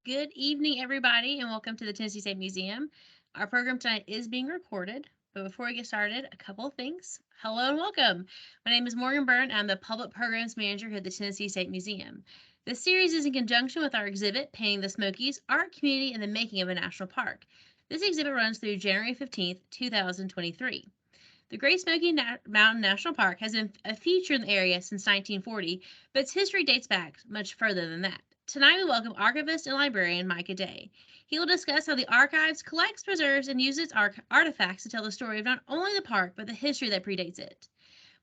Good evening, everybody, and welcome to the Tennessee State Museum. Our program tonight is being recorded, but before we get started, a couple of things. Hello and welcome. My name is Morgan Byrne. I'm the Public Programs Manager here at the Tennessee State Museum. This series is in conjunction with our exhibit, Painting the Smokies, Art, Community, and the Making of a National Park. This exhibit runs through January 15th, 2023. The Great Smoky Mountain National Park has been a feature in the area since 1940, but its history dates back much further than that. Tonight we welcome archivist and librarian Mike Aday. He will discuss how the archives collects, preserves, and uses artifacts to tell the story of not only the park, but the history that predates it.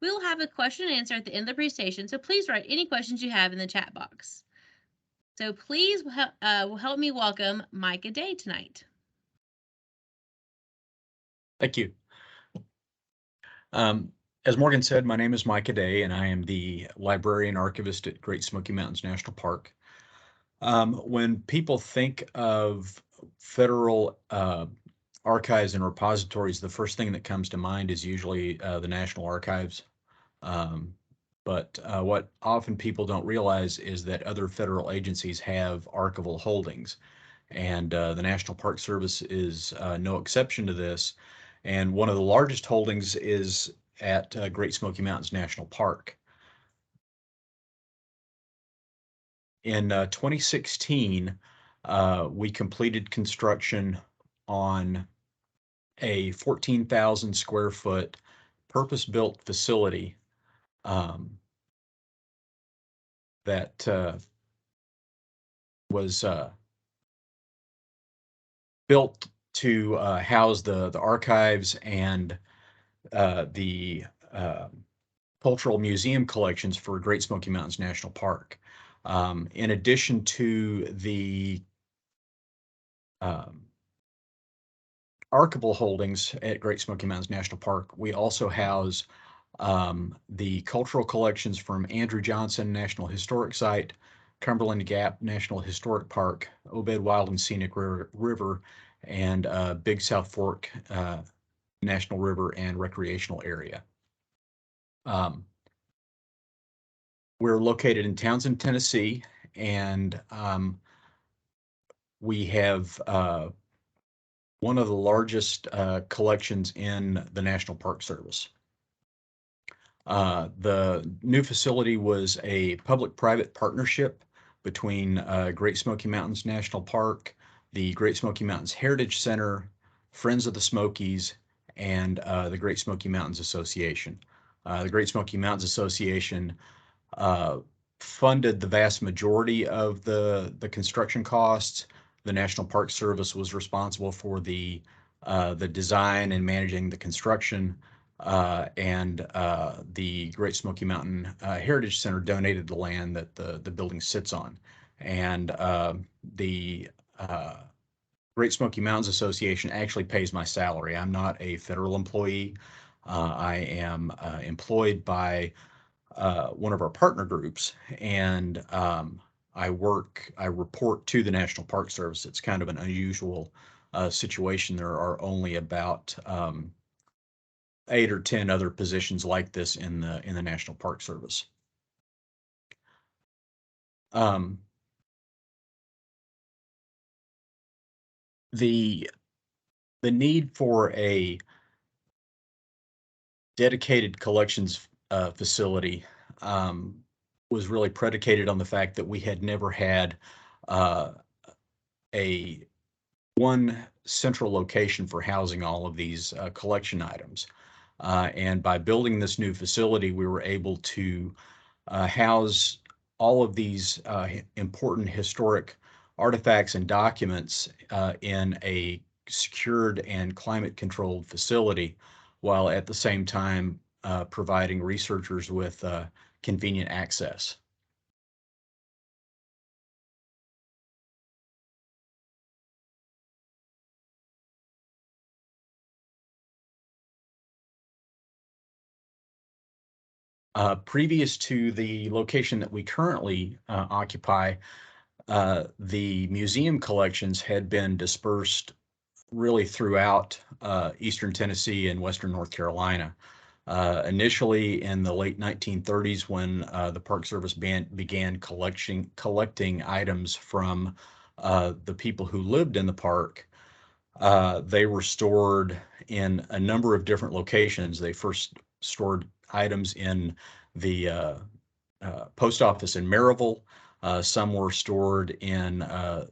We will have a question and answer at the end of the presentation, so please write any questions you have in the chat box. So please help me welcome Mike Aday tonight. Thank you. As Morgan said, my name is Mike Aday, and I am the librarian archivist at Great Smoky Mountains National Park. When people think of federal archives and repositories, the first thing that comes to mind is usually the National Archives. But what often people don't realize is that other federal agencies have archival holdings, and the National Park Service is no exception to this. And one of the largest holdings is at Great Smoky Mountains National Park. In 2016, we completed construction on a 14,000 square foot purpose-built facility that was built to house the archives and the cultural museum collections for Great Smoky Mountains National Park. In addition to the archival holdings at Great Smoky Mountains National Park, we also house the cultural collections from Andrew Johnson National Historic Site, Cumberland Gap National Historic Park, Obed Wild and Scenic River, and Big South Fork National River and Recreational Area. We're located in Townsend, Tennessee, and we have one of the largest collections in the National Park Service. The new facility was a public-private partnership between Great Smoky Mountains National Park, the Great Smoky Mountains Heritage Center, Friends of the Smokies, and the Great Smoky Mountains Association. The Great Smoky Mountains Association funded the vast majority of the construction costs. The National Park Service was responsible for the design and managing the construction, and the Great Smoky Mountain Heritage Center donated the land that the building sits on. And the Great Smoky Mountains Association actually pays my salary. I'm not a federal employee. I am employed by one of our partner groups, and I report to the National Park Service. It's kind of an unusual situation. There are only about 8 or 10 other positions like this in the National Park Service. The need for a dedicated collections facility was really predicated on the fact that we had never had a one central location for housing all of these collection items. And by building this new facility, we were able to house all of these important historic artifacts and documents in a secured and climate-controlled facility, while at the same time providing researchers with convenient access. Previous to the location that we currently occupy, the museum collections had been dispersed really throughout Eastern Tennessee and Western North Carolina. Initially in the late 1930s, when the Park Service began collecting items from the people who lived in the park, they were stored in a number of different locations. They first stored items in the post office in Maryville. Some were stored in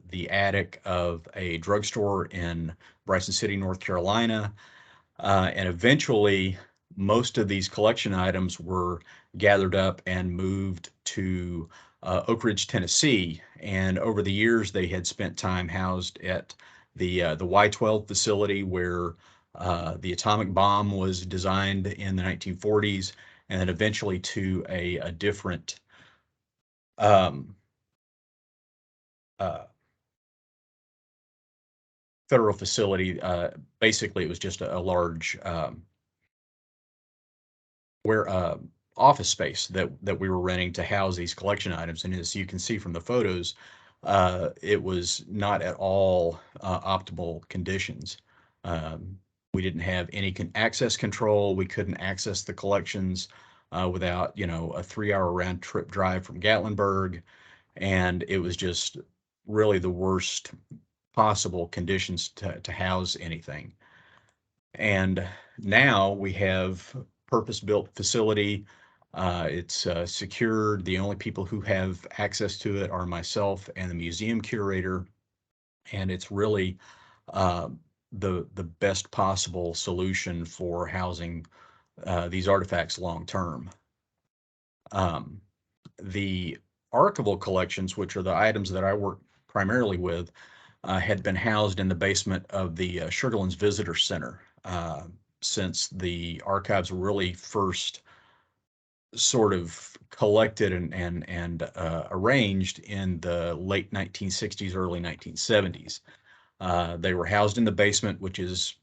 the attic of a drugstore in Bryson City, North Carolina. And eventually, most of these collection items were gathered up and moved to Oak Ridge, Tennessee. And over the years, they had spent time housed at the Y-12 facility where the atomic bomb was designed in the 1940s, and then eventually to a different um, uh, federal facility. Basically, it was just a large where office space that we were renting to house these collection items. And as you can see from the photos, it was not at all optimal conditions. Um, we didn't have any access control. We couldn't access the collections without, a 3-hour round trip drive from Gatlinburg. And it was just really the worst possible conditions to house anything. And now we have purpose-built facility. It's secured. The only people who have access to it are myself and the museum curator, and it's really uh, the best possible solution for housing these artifacts long term. Um, the archival collections, which are the items that I work primarily with, had been housed in the basement of the Sugarlands Visitor Center since the archives were really first sort of collected and arranged in the late 1960s, early 1970s. They were housed in the basement, which is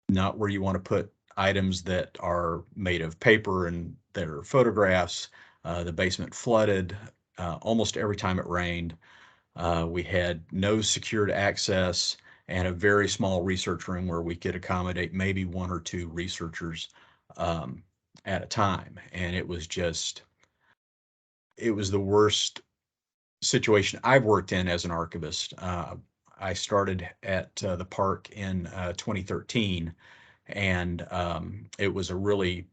not where you want to put items that are made of paper and that are photographs. The basement flooded almost every time it rained. We had no secured access and a very small research room where we could accommodate maybe one or two researchers um, at a time. And it was the worst situation I've worked in as an archivist. I started at the park in 2013, and it was a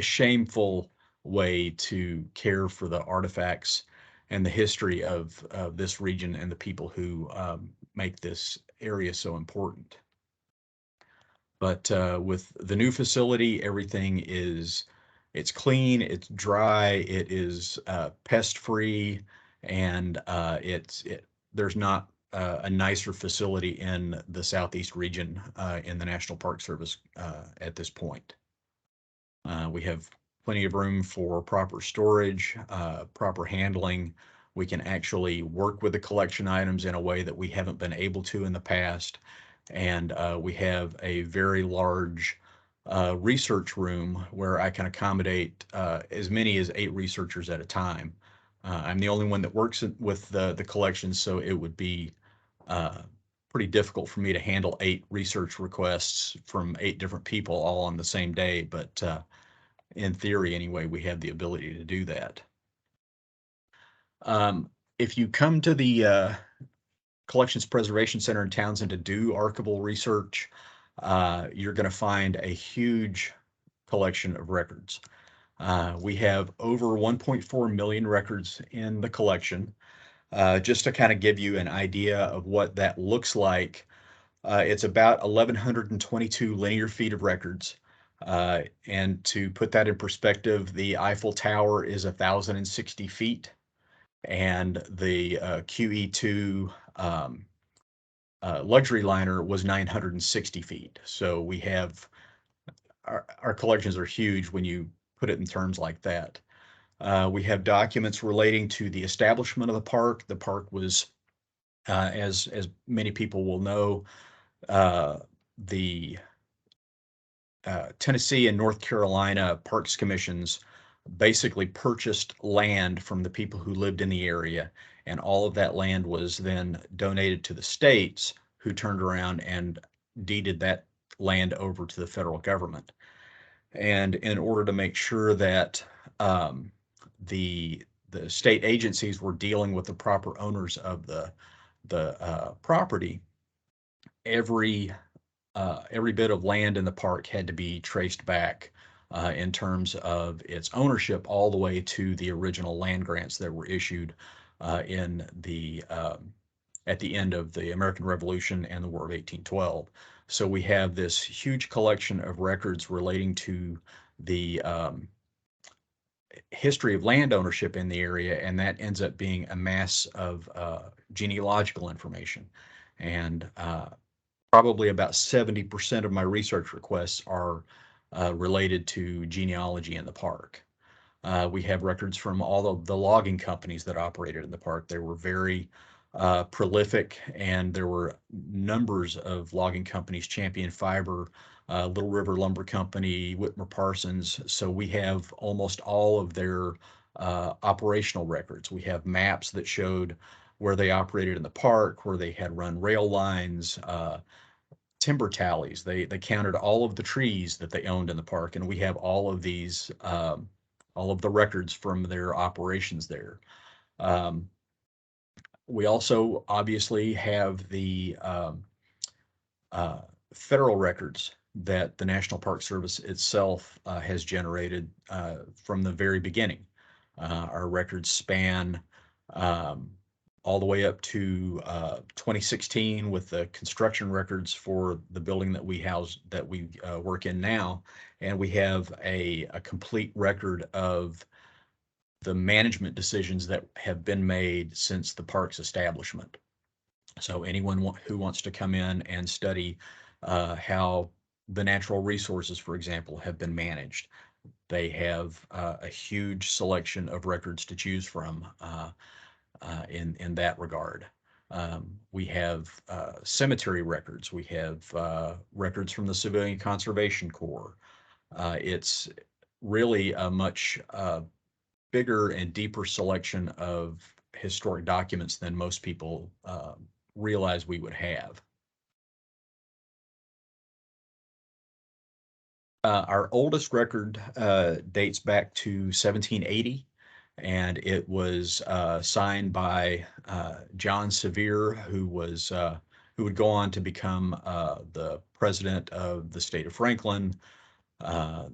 shameful way to care for the artifacts and the history of this region and the people who make this area so important. But with the new facility, everything it's clean, it's dry, it is pest free, and there's not a nicer facility in the southeast region in the National Park Service at this point. We have plenty of room for proper storage, proper handling. We can actually work with the collection items in a way that we haven't been able to in the past. And we have a very large research room where I can accommodate as many as 8 researchers at a time. I'm the only one that works with the collections, so it would be uh, pretty difficult for me to handle 8 research requests from 8 different people all on the same day. But in theory anyway, we have the ability to do that. Um, if you come to the Collections Preservation Center in Townsend to do archival research, you're going to find a huge collection of records. We have over 1.4 million records in the collection. Just to kind of give you an idea of what that looks like, it's about 1,122 linear feet of records. And to put that in perspective, the Eiffel Tower is 1,060 feet, and the QE2 luxury liner was 960 feet. So we have our collections are huge when you put it in terms like that. We have documents relating to the establishment of the park. The park was, as many people will know, uh, the Tennessee and North Carolina Parks Commissions basically purchased land from the people who lived in the area, and all of that land was then donated to the states, who turned around and deeded that land over to the federal government. And in order to make sure that the the state agencies were dealing with the proper owners of the property, every bit of land in the park had to be traced back in terms of its ownership all the way to the original land grants that were issued in the at the end of the American Revolution and the War of 1812. So we have this huge collection of records relating to the history of land ownership in the area, and that ends up being a mass of genealogical information. And probably about 70% of my research requests are related to genealogy in the park. We have records from all of the logging companies that operated in the park. They were very prolific, and there were numbers of logging companies, Champion Fiber, Little River Lumber Company, Whitmer Parsons. So we have almost all of their operational records. We have maps that showed where they operated in the park, where they had run rail lines, timber tallies. They counted all of the trees that they owned in the park, and we have all of these, all of the records from their operations there. We also obviously have the uh, federal records that the National Park Service itself has generated from the very beginning. Our records span um, all the way up to 2016 with the construction records for the building that we house, that we work in now. And we have a complete record of the management decisions that have been made since the park's establishment. So anyone who wants to come in and study how the natural resources, for example, have been managed, they have a huge selection of records to choose from in that regard. We have cemetery records. We have records from the Civilian Conservation Corps. It's really a much bigger and deeper selection of historic documents than most people realize we would have. Our oldest record dates back to 1780, and it was signed by John Sevier, who would go on to become the president of the state of Franklin,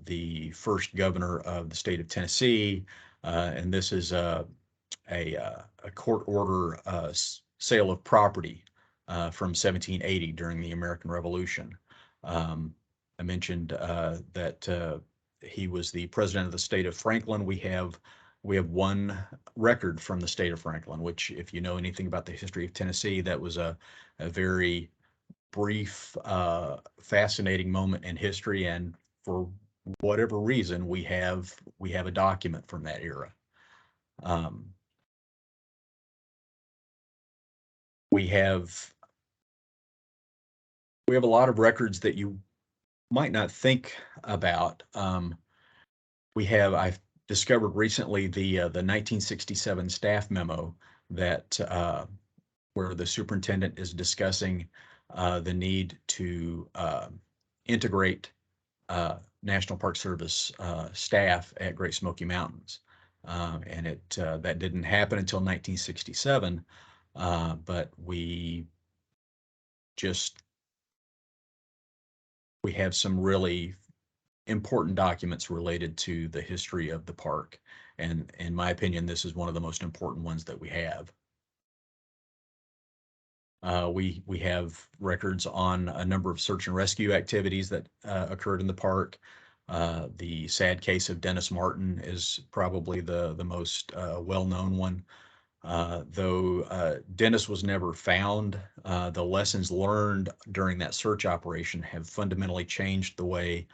the first governor of the state of Tennessee, and this is a court order sale of property from 1780 during the American Revolution. I mentioned that he was the president of the state of Franklin. We have one record from the state of Franklin, which, if you know anything about the history of Tennessee, that was a very brief, fascinating moment in history, and for whatever reason, we have a document from that era. Um, we have a lot of records that you might not think about. I've discovered recently the 1967 staff memo that where the superintendent is discussing the need to integrate National Park Service staff at Great Smoky Mountains. And that didn't happen until 1967, but just we have some really important documents related to the history of the park. And in my opinion, this is one of the most important ones that we have. We have records on a number of search and rescue activities that occurred in the park. The sad case of Dennis Martin is probably the most well-known one. Though Dennis was never found, the lessons learned during that search operation have fundamentally changed the way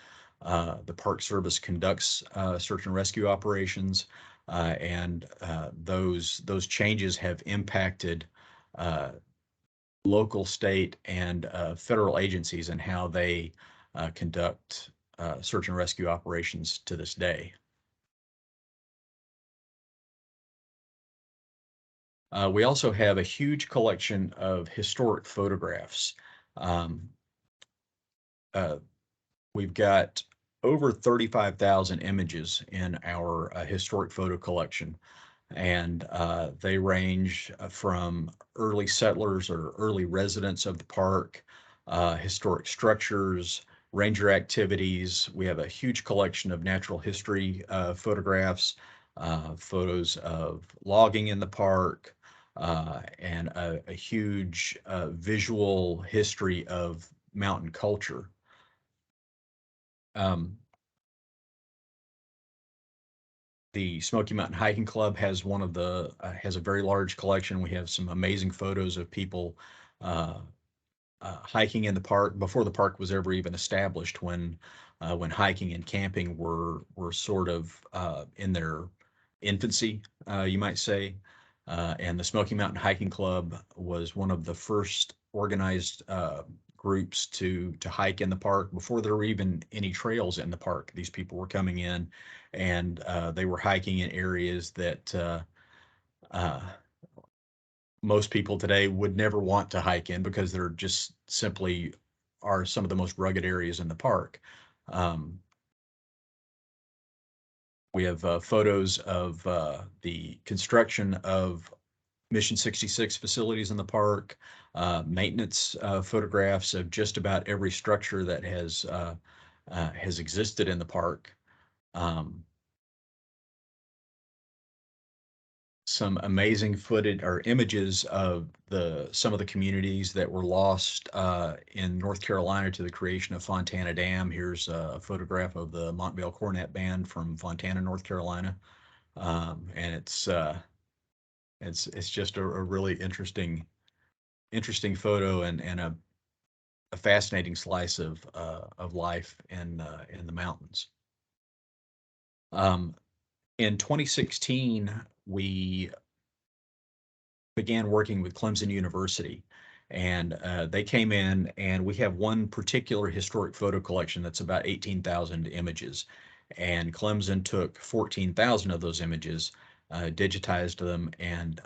the Park Service conducts search and rescue operations, and those changes have impacted local, state, and federal agencies and how they conduct search and rescue operations to this day. We also have a huge collection of historic photographs. Um, uh, we've got over 35,000 images in our historic photo collection. And they range from early settlers or early residents of the park, historic structures, ranger activities. We have a huge collection of natural history photographs, photos of logging in the park, and a huge visual history of mountain culture. Um, the Smoky Mountain Hiking Club has one of the has a very large collection. We have some amazing photos of people uh, hiking in the park before the park was ever even established. When hiking and camping were sort of in their infancy, you might say. And the Smoky Mountain Hiking Club was one of the first organized groups to hike in the park before there were even any trails in the park. These people were coming in, and they were hiking in areas that uh, most people today would never want to hike in because they're just simply are some of the most rugged areas in the park. Um, we have photos of the construction of Mission 66 facilities in the park, maintenance photographs of just about every structure that has existed in the park. Um, some amazing footage or images of the some of the communities that were lost in North Carolina to the creation of Fontana Dam. Here's a photograph of the Montvale Cornet Band from Fontana, North Carolina, and it's just a really interesting photo and a fascinating slice of life in the mountains. Um, in 2016, we began working with Clemson University. And they came in, and we have one particular historic photo collection that's about 18,000 images. And Clemson took 14,000 of those images, digitized them, and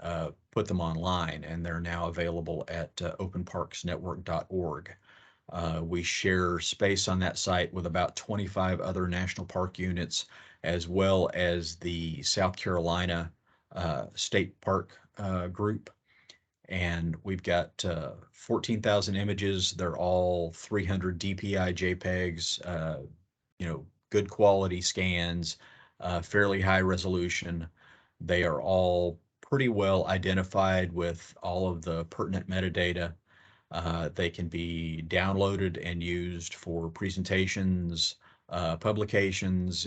put them online. And they're now available at openparksnetwork.org. We share space on that site with about 25 other national park units, as well as the South Carolina State Park group. And we've got 14,000 images. They're all 300 DPI JPEGs, good quality scans, fairly high resolution. They are all pretty well identified with all of the pertinent metadata. They can be downloaded and used for presentations, publications.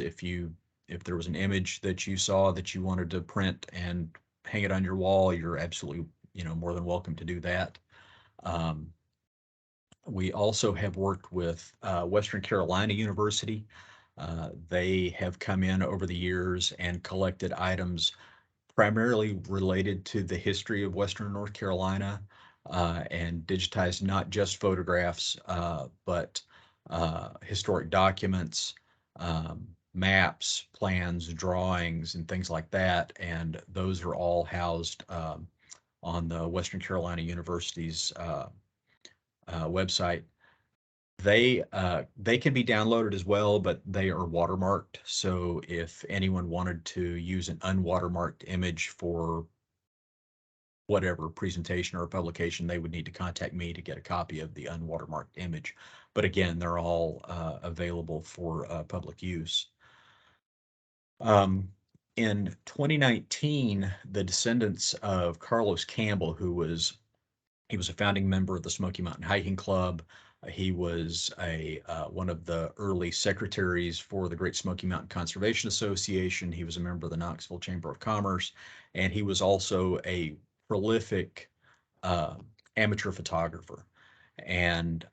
If there was an image that you saw that you wanted to print and hang it on your wall, you're absolutely more than welcome to do that. Um, we also have worked with Western Carolina University. They have come in over the years and collected items primarily related to the history of Western North Carolina, and digitized not just photographs, but historic documents, maps, plans, drawings, and things like that. And those are all housed on the Western Carolina University's website. They can be downloaded as well, but they are watermarked. So if anyone wanted to use an unwatermarked image for whatever presentation or publication, they would need to contact me to get a copy of the unwatermarked image. But again, they're all available for public use. Um, in 2019, the descendants of Carlos Campbell, he was a founding member of the Smoky Mountain Hiking Club. He was a one of the early secretaries for the Great Smoky Mountain Conservation Association. He was a member of the Knoxville Chamber of Commerce, and he was also a prolific uh, amateur photographer. And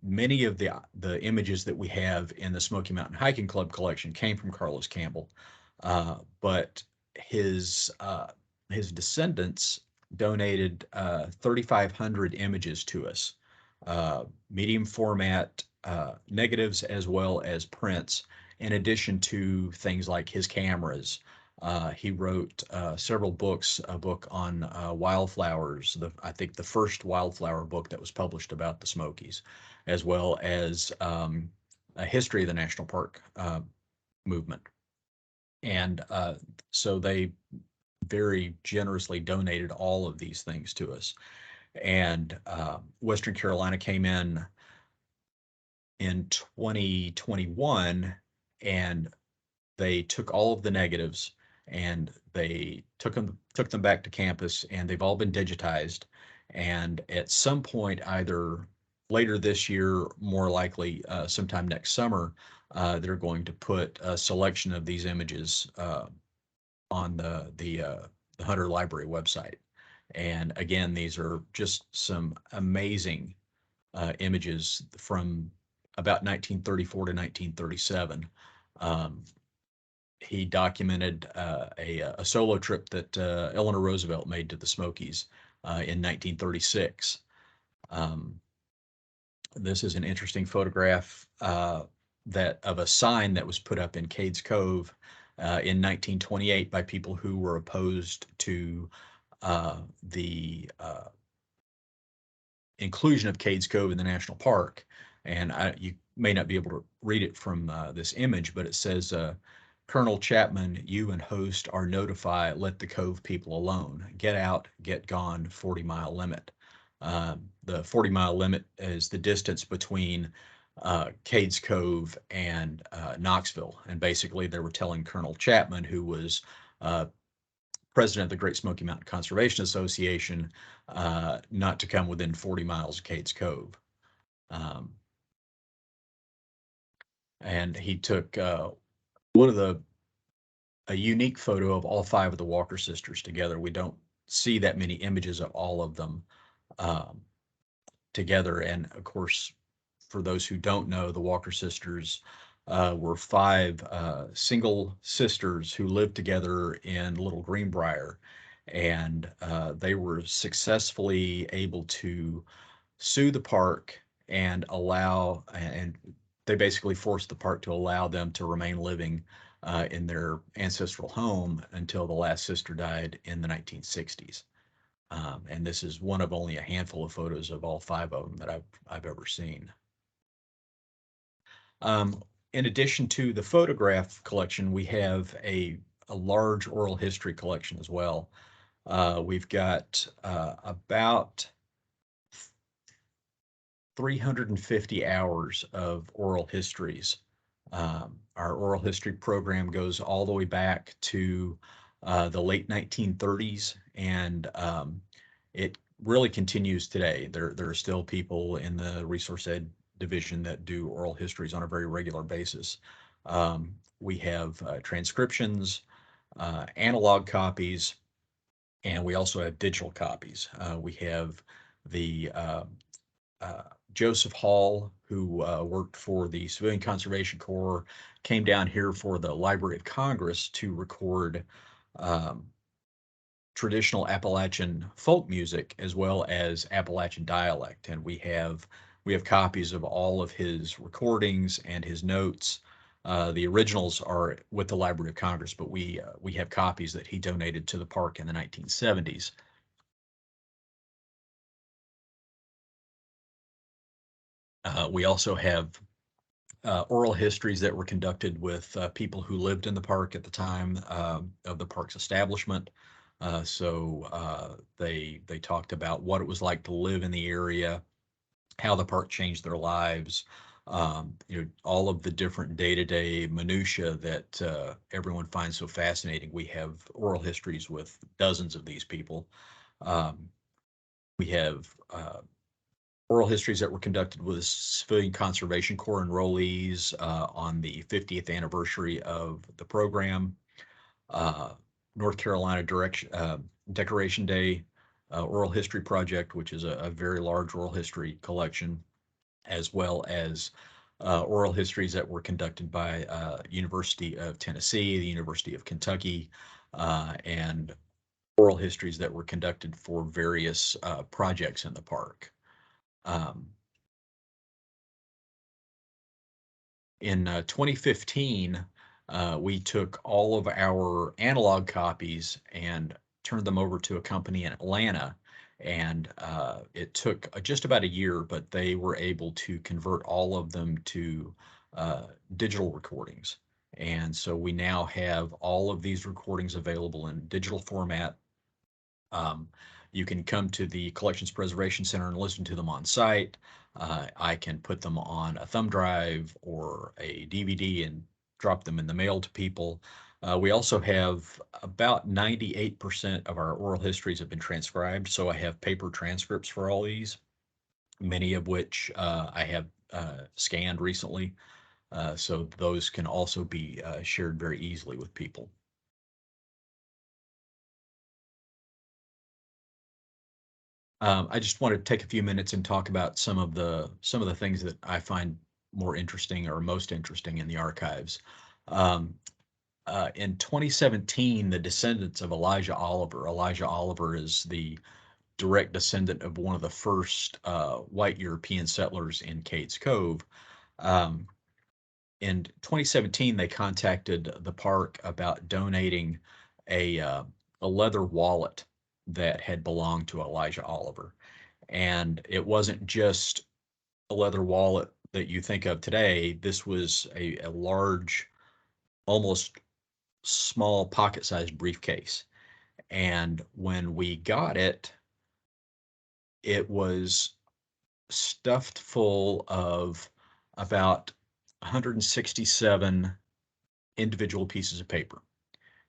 many of the images that we have in the Smoky Mountain Hiking Club collection came from Carlos Campbell, but his uh, his descendants donated 3,500 images to us, medium format negatives as well as prints, in addition to things like his cameras. He wrote several books, a book on wildflowers, I think the first wildflower book that was published about the Smokies, as well as a history of the national park movement. And so very generously donated all of these things to us. And Western Carolina came in 2021, and they took all of the negatives and they took them back to campus, and they've all been digitized. And at some point, either later this year, more likely sometime next summer, they're going to put a selection of these images on the Hunter Library website. And again, these are just some amazing images from about 1934 to 1937. Um, he documented a solo trip that Eleanor Roosevelt made to the Smokies in 1936. Um, this is an interesting photograph that of a sign that was put up in Cades Cove in 1928 by people who were opposed to the inclusion of Cades Cove in the national park. And you may not be able to read it from this image, but it says, Colonel Chapman, you and host are notify, let the Cove people alone. Get out, get gone, 40-mile limit. The 40-mile limit is the distance between Cades Cove and Knoxville. And basically, they were telling Colonel Chapman, who was president of the Great Smoky Mountain Conservation Association, not to come within 40 miles of Cades Cove. And he took one of a unique photo of all five of the Walker sisters together. We don't see that many images of all of them um, together. And of course, for those who don't know, the Walker sisters were five single sisters who lived together in Little Greenbrier. And they were successfully able to sue the park and they basically forced the park to allow them to remain living in their ancestral home until the last sister died in the 1960s. And this is one of only a handful of photos of all five of them that I've ever seen. In addition to the photograph collection, we have a large oral history collection as well. We've got about 350 hours of oral histories. Our oral history program goes all the way back to the late 1930s, and it really continues today. There are still people in the resource ed division that do oral histories on a very regular basis. We have transcriptions, analog copies, and we also have digital copies. We have the Joseph Hall, who worked for the Civilian Conservation Corps, came down here for the Library of Congress to record um, traditional Appalachian folk music as well as Appalachian dialect. And we have copies of all of his recordings and his notes. The originals are with the Library of Congress, but we have copies that he donated to the park in the 1970s. We also have oral histories that were conducted with people who lived in the park at the time of the park's establishment. They talked about what it was like to live in the area, how the park changed their lives, all of the different day-to-day minutia that everyone finds so fascinating. We have oral histories with dozens of these people. We have oral histories that were conducted with Civilian Conservation Corps enrollees on the 50th anniversary of the program. North Carolina Decoration Day Oral History Project, which is a very large oral history collection, as well as oral histories that were conducted by University of Tennessee, the University of Kentucky, and oral histories that were conducted for various projects in the park. In 2015, we took all of our analog copies and turned them over to a company in Atlanta. And it took just about a year, but they were able to convert all of them to digital recordings. And so we now have all of these recordings available in digital format. You can come to the Collections Preservation Center and listen to them on site. I can put them on a thumb drive or a DVD and drop them in the mail to people. We also have about 98% of our oral histories have been transcribed, so I have paper transcripts for all these, many of which I have scanned recently. So those can also be shared very easily with people. I just want to take a few minutes and talk about some of the things that I find more interesting or most interesting in the archives. Um, in 2017, the descendants of Elijah Oliver is the direct descendant of one of the first white European settlers in Cades Cove. Um, in 2017, they contacted the park about donating a, uh, a leather wallet that had belonged to Elijah Oliver. And it wasn't just a leather wallet that you think of today. This was a large, almost small pocket-sized briefcase. And when we got it, it was stuffed full of about 167 individual pieces of paper.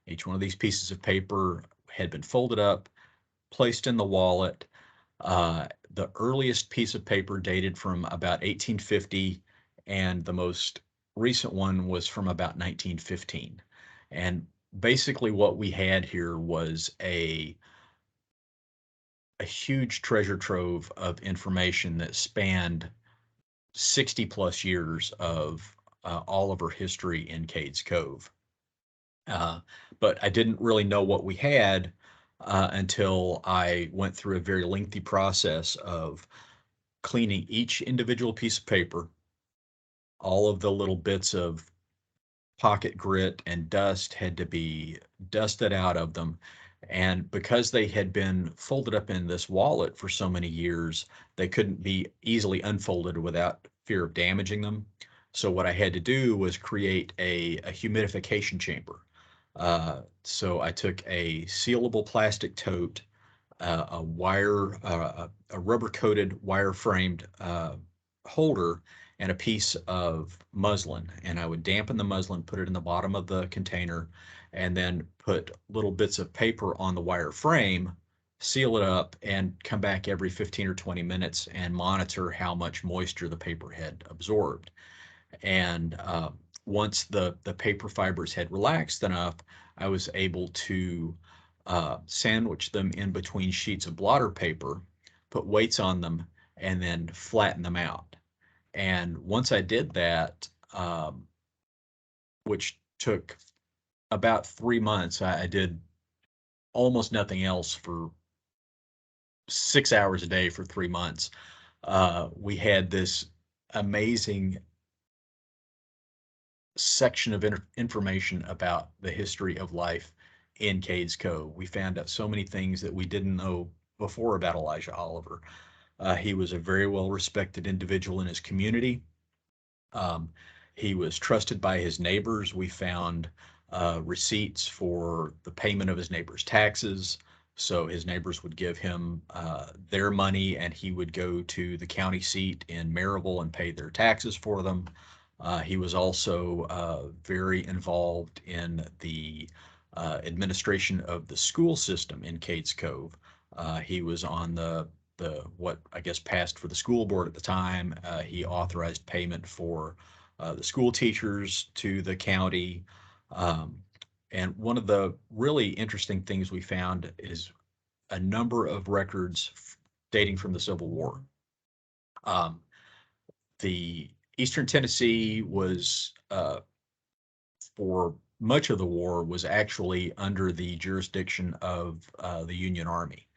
Each one of these pieces of paper had been folded up, placed in the wallet. The earliest piece of paper dated from about 1850, and the most recent one was from about 1915. And basically, what we had here was a huge treasure trove of information that spanned 60 plus years of Oliver history in Cades Cove. Uh, but I didn't really know what we had until I went through a very lengthy process of cleaning each individual piece of paper, all of the little bits of pocket grit and dust had to be dusted out of them. And because they had been folded up in this wallet for so many years, they couldn't be easily unfolded without fear of damaging them. So what I had to do was create a humidification chamber. So I took a sealable plastic tote, a rubber coated wire framed holder, and a piece of muslin. And I would dampen the muslin, put it in the bottom of the container, and then put little bits of paper on the wire frame, seal it up, and come back every 15 or 20 minutes and monitor how much moisture the paper had absorbed. And once the paper fibers had relaxed enough, I was able to sandwich them in between sheets of blotter paper, put weights on them, and then flatten them out. And once I did that, which took about 3 months, I did almost nothing else for 6 hours a day for 3 months. We had this amazing section of information about the history of life in Cades Cove. We found out so many things that we didn't know before about Elijah Oliver. He was a very well respected individual in his community. Um, he was trusted by his neighbors. We found receipts for the payment of his neighbors' taxes. So his neighbors would give him their money, and he would go to the county seat in Maryville and pay their taxes for them. He was also very involved in the administration of the school system in Cades Cove. He was on the what I guess passed for the school board at the time. He authorized payment for the school teachers to the county. Um, and one of the really interesting things we found is a number of records dating from the Civil War. Um, the Eastern Tennessee was, for much of the war, was actually under the jurisdiction of the Union Army.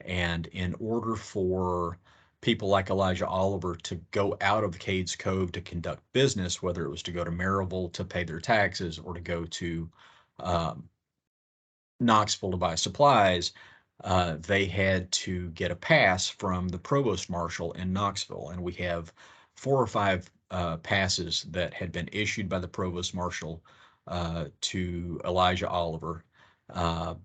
And in order for people like Elijah Oliver to go out of Cades Cove to conduct business, whether it was to go to Maryville to pay their taxes or to go to um, Knoxville to buy supplies, they had to get a pass from the provost marshal in Knoxville. And we have 4 or 5 passes that had been issued by the provost marshal to Elijah Oliver. Uh,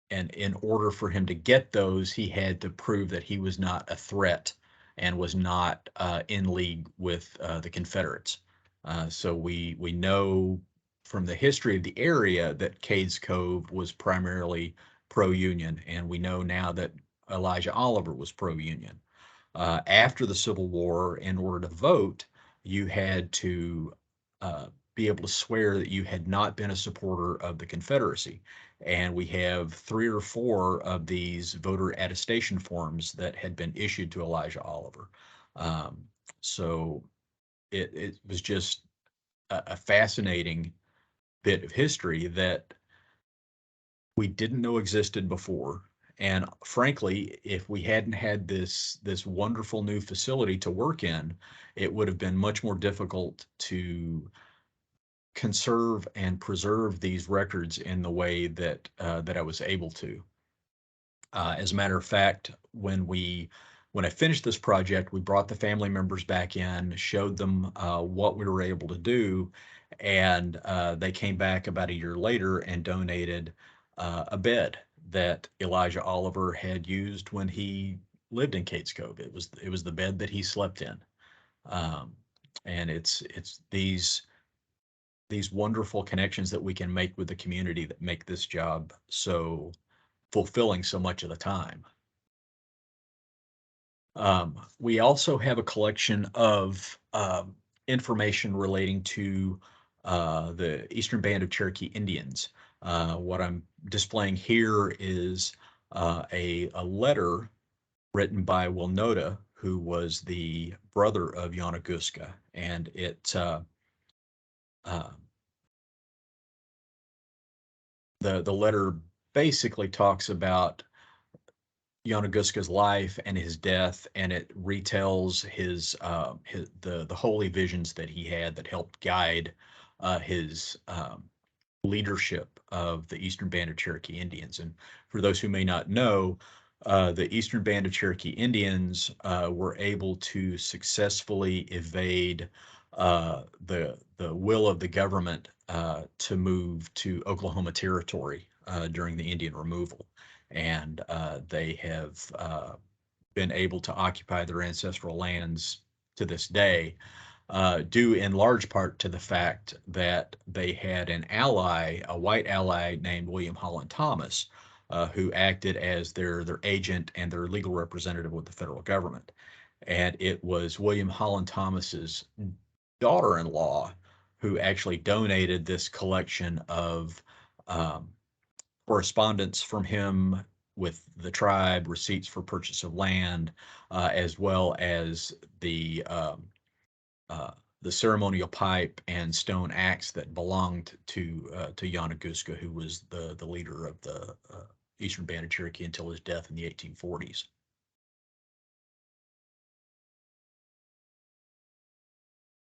and in order for him to get those, he had to prove that he was not a threat and was not in league with the Confederates. So we know from the history of the area that Cades Cove was primarily pro-Union, and we know now that Elijah Oliver was pro-Union. After the Civil War, in order to vote, you had to be able to swear that you had not been a supporter of the Confederacy. And we have 3 or 4 of these voter attestation forms that had been issued to Elijah Oliver. Um, so it was just a fascinating bit of history that we didn't know existed before. And frankly, if we hadn't had this wonderful new facility to work in, it would have been much more difficult to conserve and preserve these records in the way that I was able to. As a matter of fact, when I finished this project, we brought the family members back in, showed them what we were able to do, and they came back about a year later and donated a bed that Elijah Oliver had used when he lived in Cades Cove. It was the bed that he slept in, um, and it's these wonderful connections that we can make with the community that make this job so fulfilling so much of the time. We also have a collection of information relating to the Eastern Band of Cherokee Indians. What I'm displaying here is a letter written by Wilnota, who was the brother of Yanaguska, and uh, the letter basically talks about Yanaguska's life and his death, and it retells the holy visions that he had that helped guide his leadership of the Eastern Band of Cherokee Indians. And for those who may not know, the Eastern Band of Cherokee Indians were able to successfully evade the will of the government to move to Oklahoma Territory during the Indian removal, and they have been able to occupy their ancestral lands to this day, due in large part to the fact that they had an ally, a white ally named William Holland Thomas, who acted as their agent and their legal representative with the federal government. And it was William Holland Thomas's daughter-in-law who actually donated this collection of um, correspondence from him with the tribe, receipts for purchase of land, as well as uh, the ceremonial pipe and stone axe that belonged to Yanaguska, who was the leader of the Eastern Band of Cherokee until his death in the 1840s.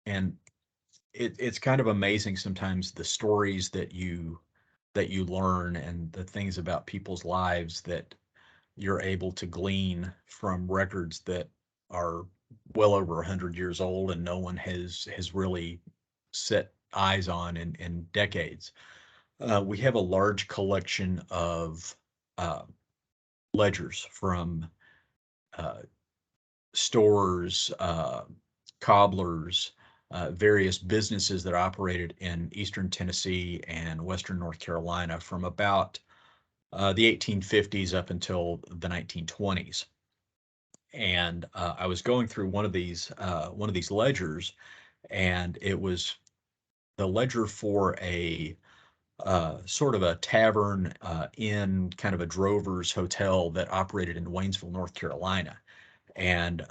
And it's kind of amazing sometimes the stories that you learn and the things about people's lives that you're able to glean from records that are well over 100 years old and no one has really set eyes on in decades. We have a large collection of uh, ledgers from uh, stores, cobblers, various businesses that operated in Eastern Tennessee and Western North Carolina from about the 1850s up until the 1920s. And I was going through one of these ledgers, and it was the ledger for a sort of a tavern inn, kind of a drover's hotel that operated in Waynesville, North Carolina, and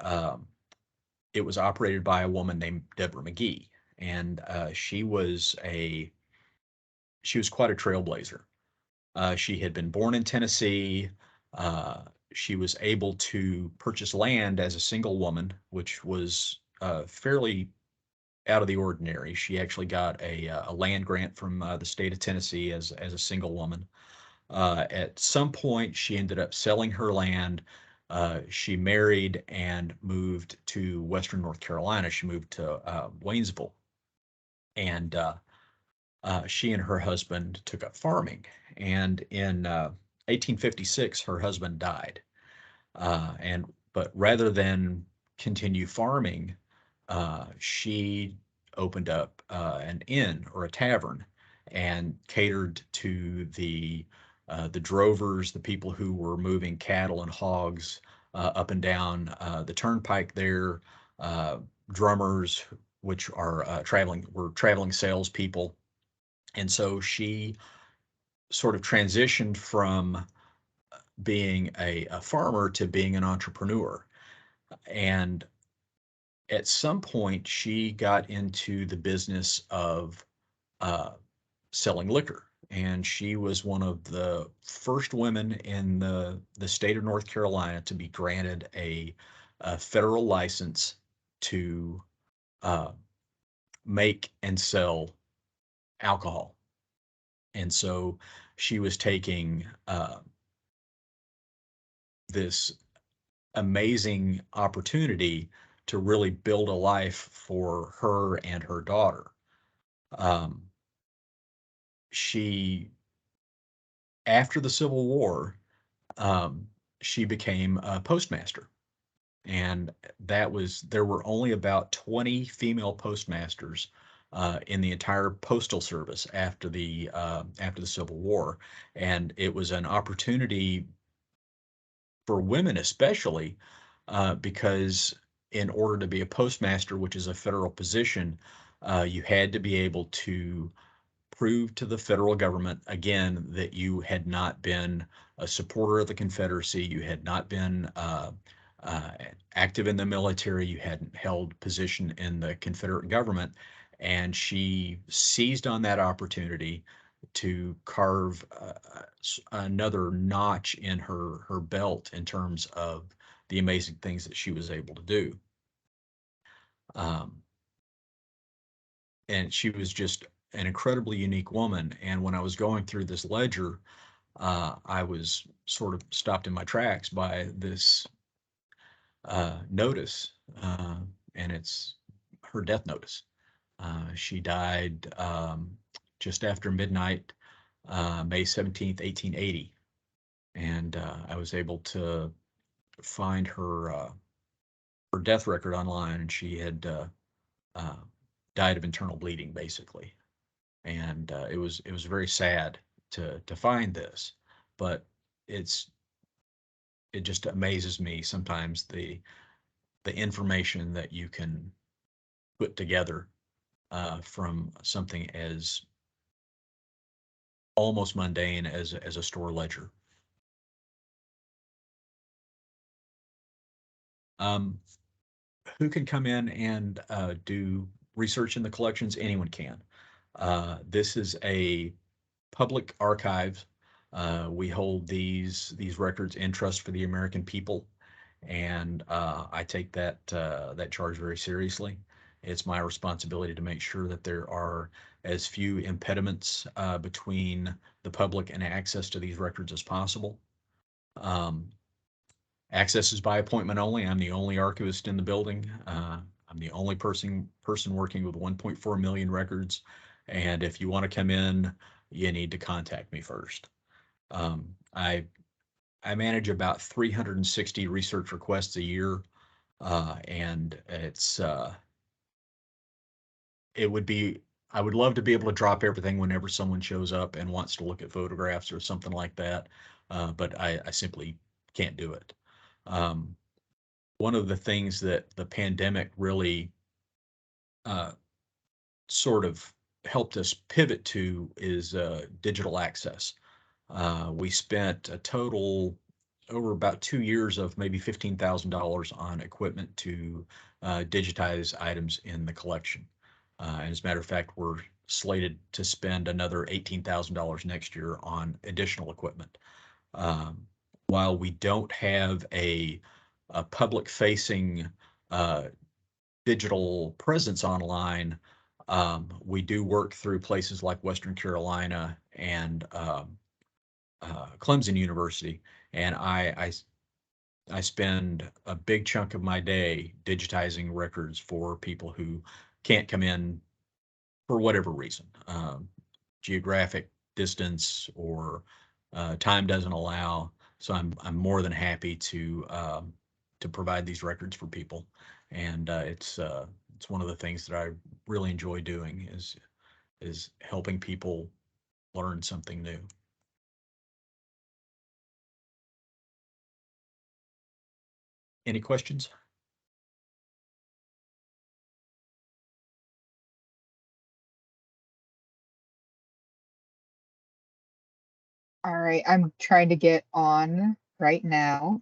it was operated by a woman named Deborah McGee, and she was quite a trailblazer. She had been born in Tennessee. Uh, she was able to purchase land as a single woman, which was fairly out of the ordinary. She actually got a land grant from the state of Tennessee as a single woman. At some point, she ended up selling her land. She married and moved to Western North Carolina. She moved to Waynesville, and she and her husband took up farming. And in 1856, her husband died. But rather than continue farming, she opened up an inn or a tavern and catered to the drovers, the people who were moving cattle and hogs up and down the turnpike there, uh, drummers, which are traveling salespeople. And so she sort of transitioned from being a farmer to being an entrepreneur. And at some point, she got into the business of uh, selling liquor. And she was one of the first women in the state of North Carolina to be granted a federal license to uh, make and sell alcohol. And so she was taking this amazing opportunity to really build a life for her and her daughter. Um, she, after the Civil War, um, she became a postmaster. And there were only about 20 female postmasters in the entire postal service after the Civil War. And it was an opportunity for women especially, because in order to be a postmaster, which is a federal position, you had to be able to prove to the federal government again that you had not been a supporter of the Confederacy, you had not been uh, active in the military, you hadn't held position in the Confederate government, and she seized on that opportunity to carve another notch in her belt in terms of the amazing things that she was able to do. Um, and she was just an incredibly unique woman. And when I was going through this ledger, I was sort of stopped in my tracks by this notice, and it's her death notice. She died just after midnight, May 17th, 1880. And I was able to find her death record online, and she had uh, died of internal bleeding, basically. And it was very sad to find this, but it's it just amazes me sometimes the information that you can put together from something as almost mundane as a store ledger. Um, who can come in and do research in the collections? Anyone can. This is a public archive. We hold these records in trust for the American people, and I take that charge very seriously. It's my responsibility to make sure that there are as few impediments between the public and access to these records as possible. Um, Access is by appointment only. I'm the only archivist in the building. I'm the only person working with 1.4 million records. And if you want to come in, you need to contact me first. Um, I I manage about 360 research requests a year, and it would be I would love to be able to drop everything whenever someone shows up and wants to look at photographs or something like that, but I simply can't do it. Um, One of the things that the pandemic really uh, sort of helped us pivot to is digital access. We spent a total over about 2 years of maybe $15,000 on equipment to digitize items in the collection. And as a matter of fact, we're slated to spend another $18,000 next year on additional equipment. Um, while we don't have a public facing uh, digital presence online, we do work through places like Western Carolina and Clemson University, and I spend a big chunk of my day digitizing records for people who can't come in for whatever reason. geographic distance or time doesn't allow. So I'm more than happy to provide these records for people, and it's one of the things that I really enjoy doing is helping people learn something new. Any questions? All right, I'm trying to get on right now.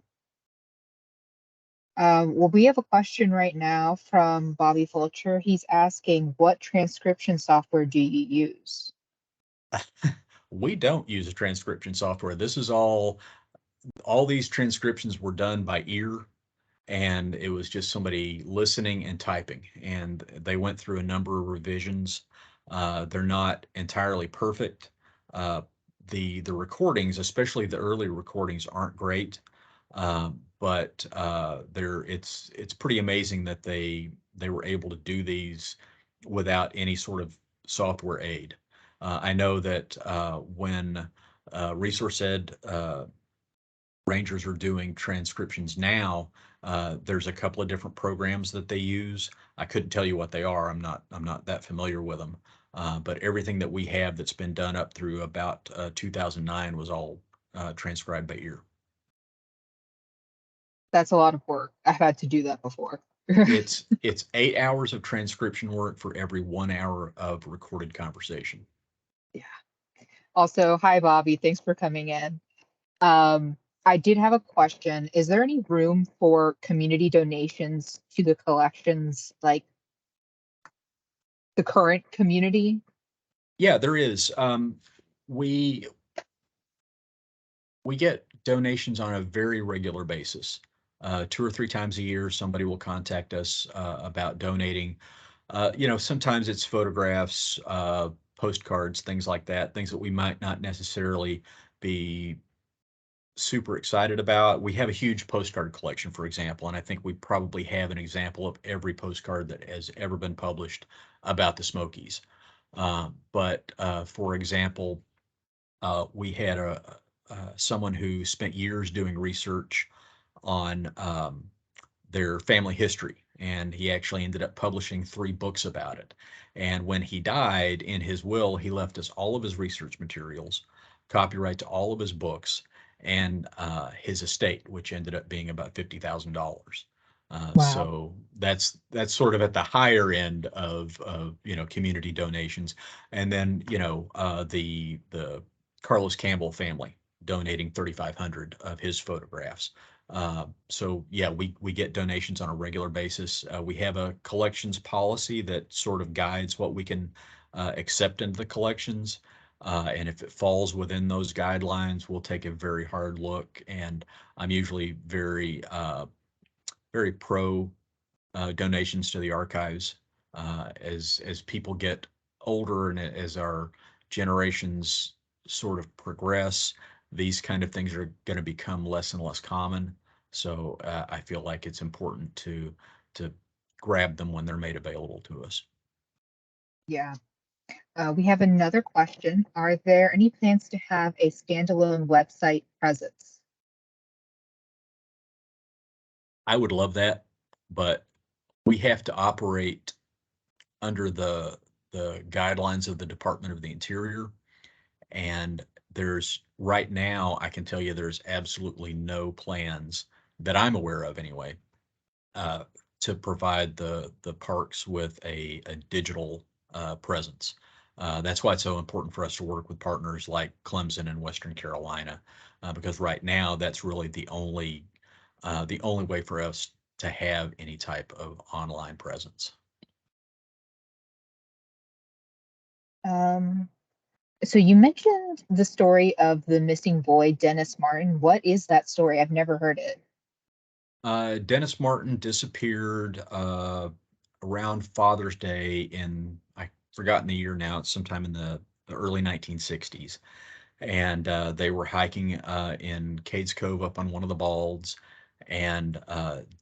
Well, we have a question right now from Bobby Fulcher. He's asking, what transcription software do you use? We don't use a transcription software. This is all these transcriptions were done by ear, and it was just somebody listening and typing, and they went through a number of revisions. They're not entirely perfect. Uh, the recordings, especially the early recordings, aren't great, but it's pretty amazing that they were able to do these without any sort of software aid. I know that when Resource Ed Rangers are doing transcriptions now, there's a couple of different programs that they use. I couldn't tell you what they are. I'm not that familiar with them. But everything that we have that's been done up through about 2009 was all transcribed by ear. That's a lot of work. I've had to do that before. It's 8 hours of transcription work for every 1 hour of recorded conversation. Yeah. Also, hi, Bobby. Thanks for coming in. I did have a question. Is there any room for community donations to the collections, like the current community? Yeah, there is. We we get donations on a very regular basis. 2 or 3 times a year, somebody will contact us about donating. Sometimes it's photographs, postcards, things like that, things that we might not necessarily be super excited about. We have a huge postcard collection, for example, and I think we probably have an example of every postcard that has ever been published about the Smokies. But for example, we had someone who spent years doing research on their family history, and he actually ended up publishing 3 books about it. And when he died, in his will, he left us all of his research materials, copyright to all of his books, and his estate, which ended up being about $50,000. Wow. So that's sort of at the higher end of community donations, and then the Carlos Campbell family donating 3,500 of his photographs. So yeah, we get donations on a regular basis. We have a collections policy that sort of guides what we can accept into the collections. And if it falls within those guidelines, we'll take a very hard look. And I'm usually very pro donations to the archives. As people get older and as our generations sort of progress, these kind of things are going to become less and less common. So I feel like it's important to grab them when they're made available to us. Yeah. We have another question. Are there any plans to have a standalone website presence? I would love that, but we have to operate under the guidelines of the Department of the Interior. And there's right now, I can tell you there's absolutely no plans that I'm aware of anyway, uh, to provide the parks with a digital presence. That's why it's so important for us to work with partners like Clemson and Western Carolina, because right now that's really the only way for us to have any type of online presence. Um, so you mentioned the story of the missing boy, Dennis Martin. What is that story? I've never heard it. Dennis Martin disappeared around Father's Day I've forgotten the year now. It's sometime in the early 1960s. And they were hiking in Cades Cove up on one of the balds. And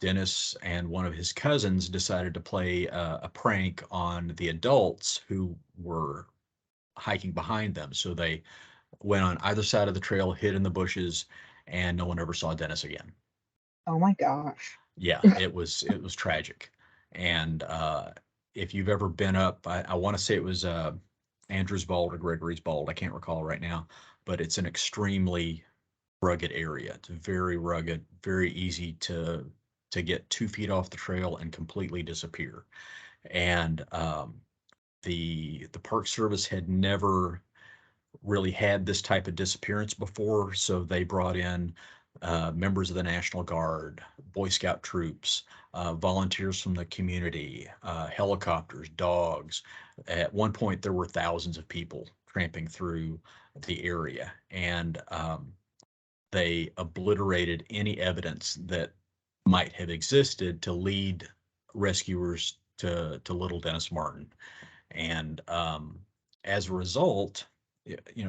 Dennis and one of his cousins decided to play a prank on the adults who were hiking behind them. So they went on either side of the trail, hid in the bushes, and no one ever saw Dennis again. Oh my gosh. Yeah, it was tragic. And if you've ever been up, I want to say it was Andrews Bald or Gregory's Bald. I can't recall right now, but it's an extremely rugged area. It's very rugged, very easy to get 2 feet off the trail and completely disappear. And the Park Service had never really had this type of disappearance before, so they brought in members of the National Guard, Boy Scout troops, volunteers from the community, helicopters, dogs. At one point, there were thousands of people tramping through the area, and they obliterated any evidence that might have existed to lead rescuers to little Dennis Martin. And as a result,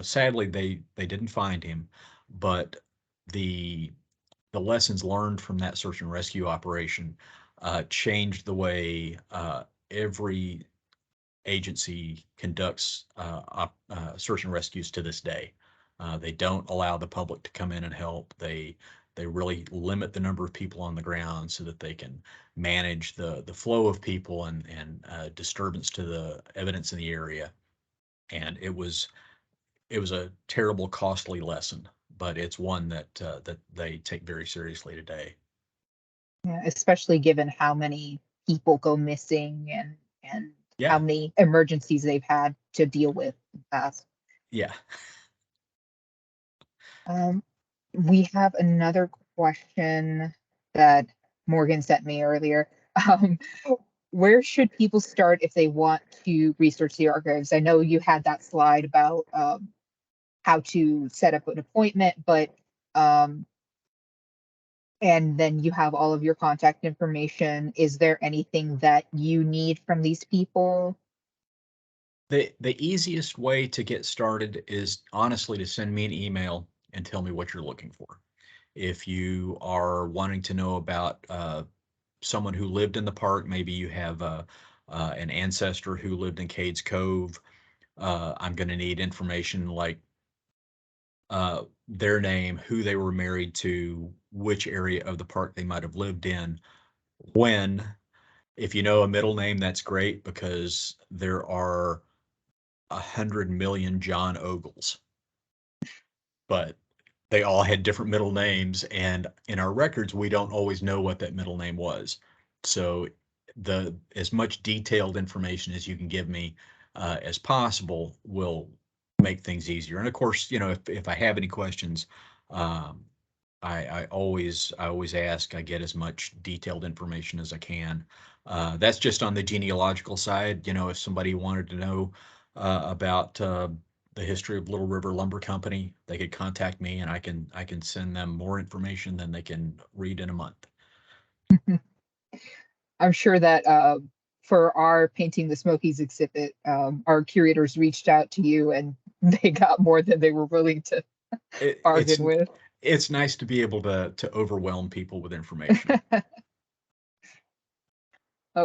sadly they didn't find him, but the the lessons learned from that search and rescue operation changed the way every agency conducts search and rescues to this day. They don't allow the public to come in and help. They really limit the number of people on the ground so that they can manage the flow of people and disturbance to the evidence in the area. And it was a terrible, costly lesson, but it's one that they take very seriously today. Yeah, especially given how many people go missing and how Yeah, many emergencies they've had to deal with in the past. yeah. Um, we have another question that Morgan sent me earlier. Um, where should people start if they want to research the archives? I know you had that slide about how to set up an appointment, but and then you have all of your contact information. Is there anything that you need from these people? The easiest way to get started is honestly to send me an email and tell me what you're looking for. If you are wanting to know about someone who lived in the park, maybe you have an ancestor who lived in Cades Cove. I'm going to need information like their name, who they were married to, which area of the park they might have lived in, when. If you know a middle name, that's great because there are 100 million John Ogles, but they all had different middle names, and in our records, we don't always know what that middle name was. So the as much detailed information as you can give me as possible will make things easier. And of course, if I have any questions, um, I always ask. I get as much detailed information as I can. That's just on the genealogical side. If somebody wanted to know about the history of Little River Lumber Company, they could contact me, and I can send them more information than they can read in a month. I'm sure that for our Painting the Smokies exhibit, our curators reached out to you and they got more than they were willing to It's bargain with. it's nice to be able to overwhelm people with information.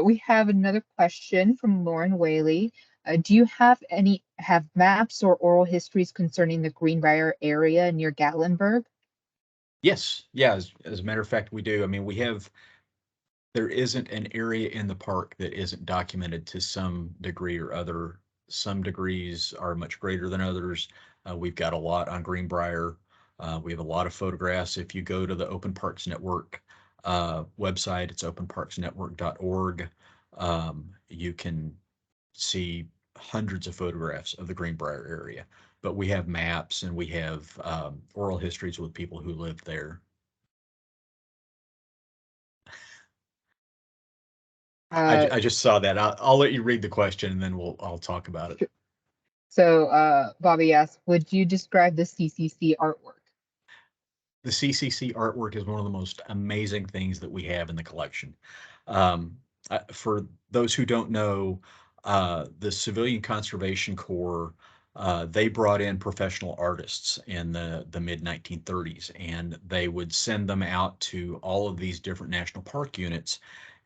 We have another question from Lauren Whaley. Do you have maps or oral histories concerning the Greenbrier area near Gatlinburg? Yes, yeah. As a matter of fact, we do. I mean, there isn't an area in the park that isn't documented to some degree or other. Some degrees are much greater than others. We've got a lot on Greenbrier. We have a lot of photographs. If you go to the Open Parks Network website, it's openparksnetwork.org. You can see hundreds of photographs of the Greenbrier area. But we have maps and we have oral histories with people who lived there. Uh, I just saw that. I'll let you read the question and then I'll talk about it. so Bobby asked, would you describe the CCC artwork? The CCC artwork is one of the most amazing things that we have in the collection. Um, for those who don't know, the Civilian Conservation Corps, they brought in professional artists in the mid 1930s, and they would send them out to all of these different national park units.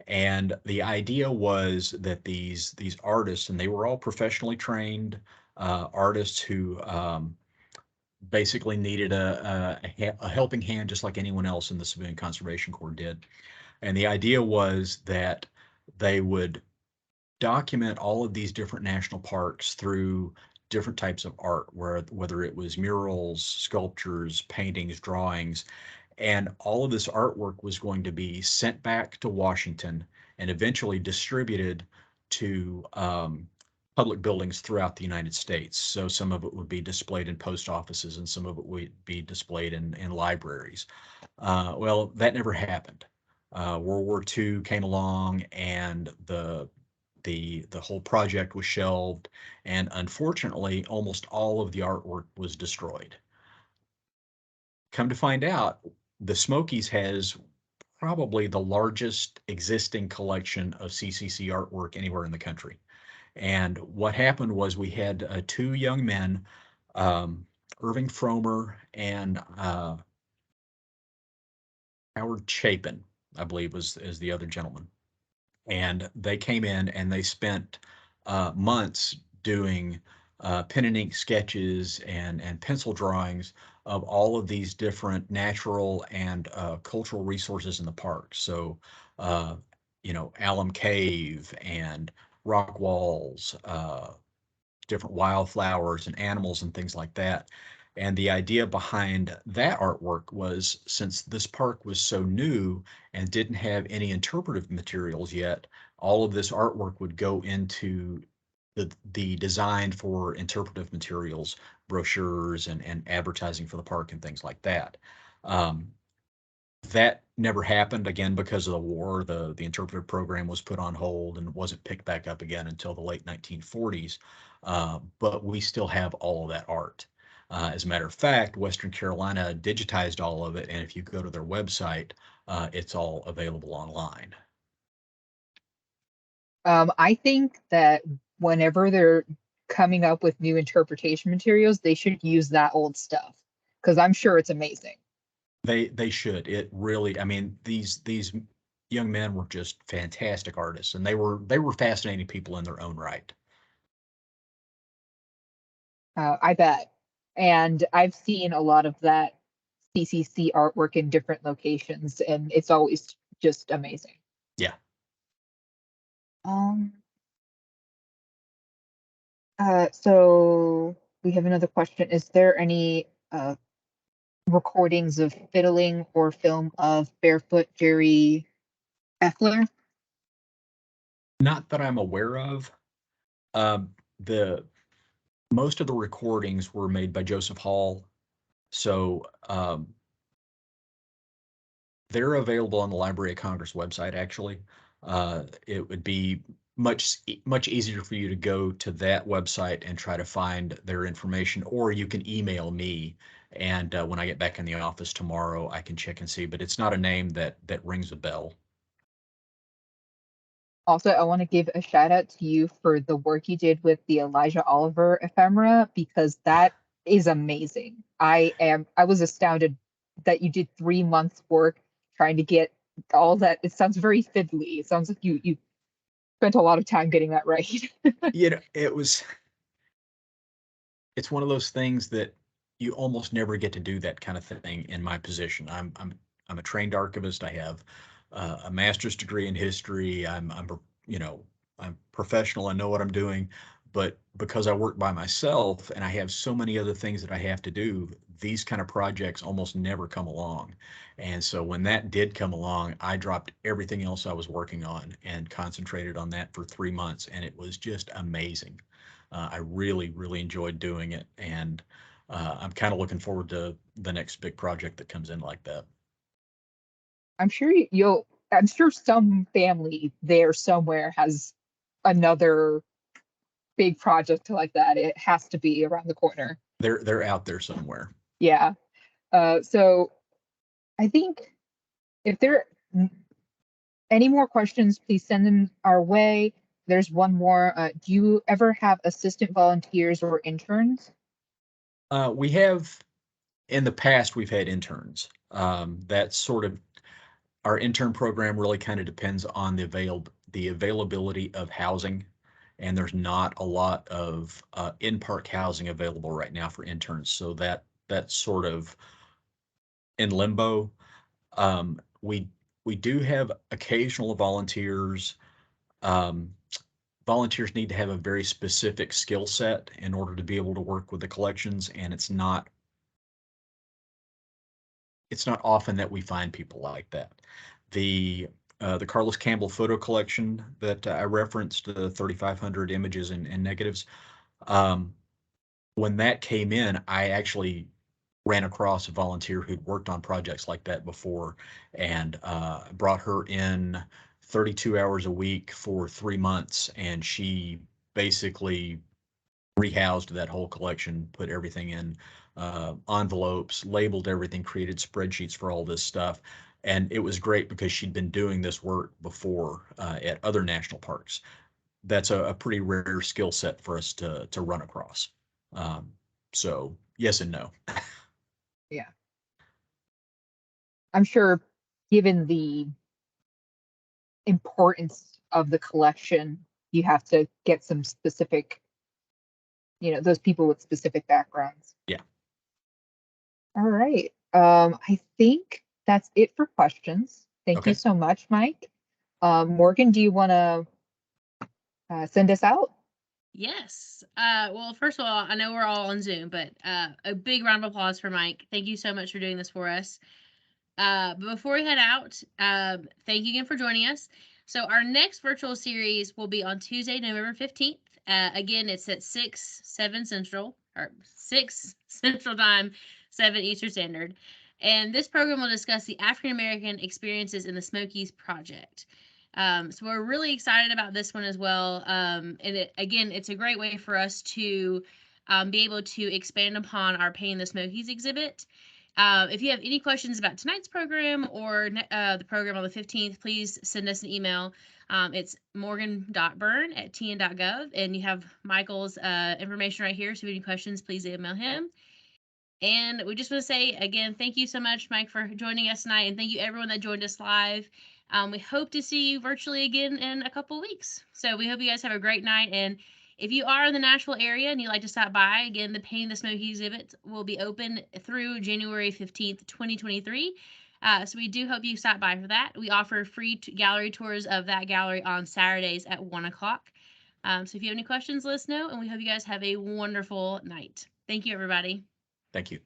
And the idea was that these artists, and they were all professionally trained, artists who basically needed a helping hand, just like anyone else in the Civilian Conservation Corps did. And the idea was that they would document all of these different national parks through different types of art, whether it was murals, sculptures, paintings, drawings, and all of this artwork was going to be sent back to Washington and eventually distributed to public buildings throughout the United States. So some of it would be displayed in post offices and some of it would be displayed in libraries. Well, that never happened. World War II came along and the whole project was shelved, and unfortunately, almost all of the artwork was destroyed. Come to find out, the Smokies has probably the largest existing collection of CCC artwork anywhere in the country. And what happened was we had two young men, Irving Fromer and Howard Chapin, I believe is the other gentleman. And they came in and they spent months doing pen and ink sketches and pencil drawings of all of these different natural and cultural resources in the park. So, Alum Cave and rock walls, different wildflowers and animals and things like that. And the idea behind that artwork was, since this park was so new and didn't have any interpretive materials yet, all of this artwork would go into the design for interpretive materials, brochures and advertising for the park and things like that. That never happened, again because of the war. The interpretive program was put on hold and wasn't picked back up again until the late 1940s. But we still have all of that art. As a matter of fact, Western Carolina digitized all of it, and if you go to their website, it's all available online. I think that whenever they're coming up with new interpretation materials, they should use that old stuff because I'm sure it's amazing. They should. It really, I mean, these young men were just fantastic artists, and they were fascinating people in their own right. I bet. And I've seen a lot of that CCC artwork in different locations, and it's always just amazing. Yeah. Um, so we have another question. Is there any recordings of fiddling or film of Barefoot Jerry Effler? Not that I'm aware of. The most of the recordings were made by Joseph Hall, so they're available on the Library of Congress website. Actually, it would be much easier for you to go to that website and try to find their information, or you can email me, and when I get back in the office tomorrow, I can check and see. But it's not a name that rings a bell. Also, I want to give a shout out to you for the work you did with the Elijah Oliver ephemera because that is amazing. I was astounded that you did 3 months work trying to get all that. It sounds very fiddly. It sounds like you spent a lot of time getting that right. It's one of those things that you almost never get to do that kind of thing in my position. I'm a trained archivist. I have a master's degree in history. I'm professional. I know what I'm doing, but because I work by myself and I have so many other things that I have to do, these kind of projects almost never come along. And so when that did come along, I dropped everything else I was working on and concentrated on that for 3 months, and it was just amazing. I really, really enjoyed doing it, and I'm kind of looking forward to the next big project that comes in like that. I'm sure some family there somewhere has another big project like that. It has to be around the corner. They're out there somewhere. Yeah. So I think if there are any more questions, please send them our way. There's one more. Do you ever have assistant volunteers or interns? We have, in the past, we've had interns. That's sort of, our intern program really kind of depends on the availability of housing. and there's not a lot of in-park housing available right now for interns. So that's sort of in limbo. We do have occasional volunteers. Um, Volunteers need to have a very specific skill set in order to be able to work with the collections, and it's not often that we find people like that. The Carlos Campbell photo collection that I referenced, the 3,500 images and negatives, um, when that came in, I actually ran across a volunteer who'd worked on projects like that before, and brought her in 32 hours a week for 3 months, and she basically rehoused that whole collection, put everything in envelopes, labeled everything, created spreadsheets for all this stuff. And it was great because she'd been doing this work before at other national parks. That's a pretty rare skill set for us to run across. So yes and no. Yeah. I'm sure given the importance of the collection, you have to get some specific, those people with specific backgrounds. Yeah. All right. I think that's it for questions. Thank you Okay. so much, Mike. Morgan, do you want to send us out? Yes. Well, first of all, I know we're all on Zoom, but a big round of applause for Mike. Thank you so much for doing this for us. But before we head out, thank you again for joining us. So our next virtual series will be on Tuesday, November 15th. Again, it's at 7 Central, or 6 Central Time, 7 Eastern Standard. And this program will discuss the African American experiences in the Smokies project. So we're really excited about this one as well. And it's a great way for us to be able to expand upon our Painting the Smokies exhibit. If you have any questions about tonight's program or the program on the 15th, please send us an email. It's morgan.byrne@tn.gov, and you have Michael's information right here. So if you have any questions, please email him. And we just want to say again, thank you so much, Mike, for joining us tonight, and thank you everyone that joined us live. We hope to see you virtually again in a couple of weeks. So we hope you guys have a great night. And if you are in the Nashville area and you'd like to stop by, again, the Painting the Smoky exhibit will be open through January 15th, 2023. So we do hope you stop by for that. We offer free gallery tours of that gallery on Saturdays at 1 o'clock. So if you have any questions, let us know, and we hope you guys have a wonderful night. Thank you, everybody. Thank you.